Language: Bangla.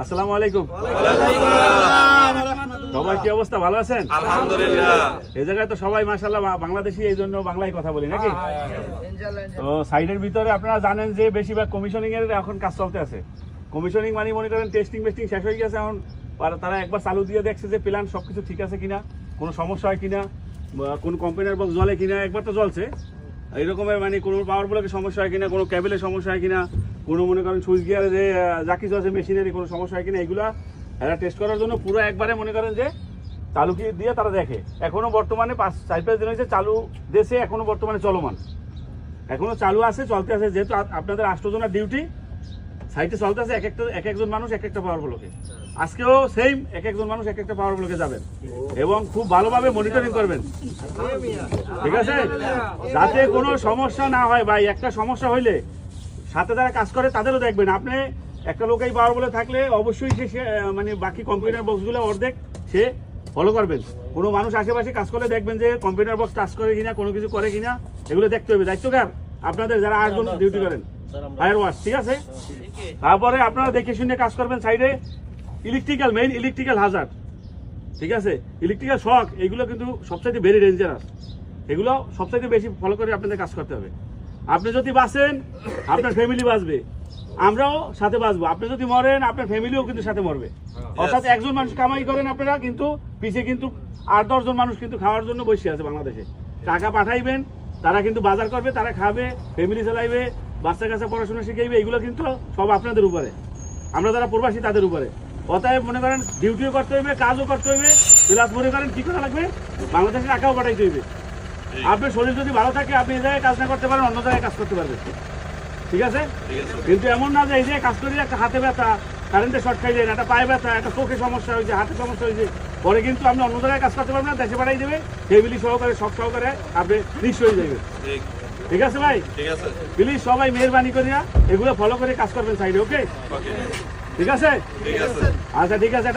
আসসালামু আলাইকুম। সবাই কি অবস্থা, ভালো আছেন? আলহামদুলিল্লাহ। এই জায়গায় তো সবাই মাশাআল্লাহ বাংলাদেশি, এই জন্য বাংলায় কথা বলি নাকি? তো সাইডের ভিতরে আপনারা জানেন যে বেশিরভাগ কমিশনিং এর এখন কাজ চলতে আছে। কমিশনিং মানে মনে করেন টেস্টিং শেষ হয়ে গেছে। এখন তারা একবার চালু দিয়ে দেখছে যে প্ল্যান সবকিছু ঠিক আছে কিনা, কোনো সমস্যা হয় কিনা, কোন কোম্পানির বক্স জ্বলে কিনা। একবার তো জ্বলছে, এইরকমের মানে কোনো পাওয়ার ব্লকের সমস্যা হয় কিনা, কোনো কেবলের সমস্যা হয় কিনা, কোনো মনে করেন সুইচ গিয়ারে যে যা কিছু আছে মেশিনারি কোনো সমস্যা হয় কিনা, এগুলা এরা টেস্ট করার জন্য পুরো একবারে মনে করেন যে চালু কি দিয়ে তারা দেখে। এখনো বর্তমানে 4-5 দিন হয়েছে চালু দেশে, এখনো বর্তমানে চলমান, এখনো চালু আছে, চলতে আছে। যেহেতু আপনাদের 8 জনের ডিউটি সাইটে চলতে আছে, এক একজন মানুষ এক একটা পাওয়ার ব্লকে। আজকেও সেম এক একজন মানুষ এক একটা পাওয়ার ব্লকে যাবেন এবং খুব ভালোভাবে মনিটরিং করবেন, ঠিক আছে, যাতে কোনো সমস্যা না হয়। ভাই একটা সমস্যা হইলে সাথে যারা কাজ করে তাদেরও দেখবেন। আপনি একটা লোকেই পাওয়ার বলে থাকলে অবশ্যই সে মানে বাকি কম্পিউটার বক্সগুলো অর্ধেক সে ফলো করবেন। কোনো মানুষ আশেপাশে কাজ করলে দেখবেন যে কম্পিউটার বক্স টাচ করে কিনা, কোনো কিছু করে কিনা, এগুলো দেখতে হবে। দায়িত্ব কার? আপনাদের যারা 8 জন ডিউটি করেন ফায়ার ওয়াশ, ঠিক আছে। তারপরে আপনারা দেখে শুনে কাজ করবেন। সাইডে মেইন ইলেকট্রিক্যাল হাজার্ড, ঠিক আছে, ইলেকট্রিক্যাল শক, এগুলো কিন্তু সবচাইতে ভেরি ডেঞ্জারাস। এগুলো সবচাইতে বেশি ফলো করে আপনাদের কাজ করতে হবে। আপনি যদি বাঁচেন আপনার ফ্যামিলি বাঁচবে, আমরাও সাথে বাঁচবো। আপনি যদি মরেন আপনার ফ্যামিলিও কিন্তু সাথে মরবে। অর্থাৎ একজন মানুষ কামাই করেন আপনারা, কিন্তু পিছিয়ে কিন্তু 8-10 জন মানুষ কিন্তু খাওয়ার জন্য বসে আছে বাংলাদেশে। টাকা পাঠাইবেন, তারা কিন্তু বাজার করবে, তারা খাবে, ফ্যামিলি চালাইবে, বাচ্চা কাচ্চা পড়াশোনা শিখাইবে। এগুলো কিন্তু সব আপনাদের উপরে, আমরা যারা প্রবাসী তাদের উপরে। অতএব মনে করেন ডিউটিও করতে হইবে, কাজও করতে হইবে, প্লাস মনে করেন কি করা লাগবে, বাংলাদেশে টাকাও পাঠাইতে হইবে। আপনার শরীর যদি ভালো থাকে আপনি এই জায়গায় কাজ না করতে পারেন, অন্য জায়গায় কাজ করতে পারবেন, ঠিক আছে। কিন্তু এমন না যে এই যে কাজ করি একটা হাতে ব্যথা, কারেন্টে শর্ট খাই যায়, একটা পায়ে ব্যথা, একটা চোখে সমস্যা হয়েছে, হাতে সমস্যা হয়েছে, পরে কিন্তু আপনি অন্য জায়গায় কাজ করতে পারবেন না, দেশে পাঠাই দেবে, ফ্যামিলি সহকারে শখ সহকারে আপনি নিঃস্ব হয়ে যাবেন, ঠিক আছে ভাই। প্লিজ সবাই মেহরবানি করিয়া এগুলো ফলো করে কাজ করবেন সাইডে, ওকে? ঠিক আছে, আচ্ছা ঠিক আছে।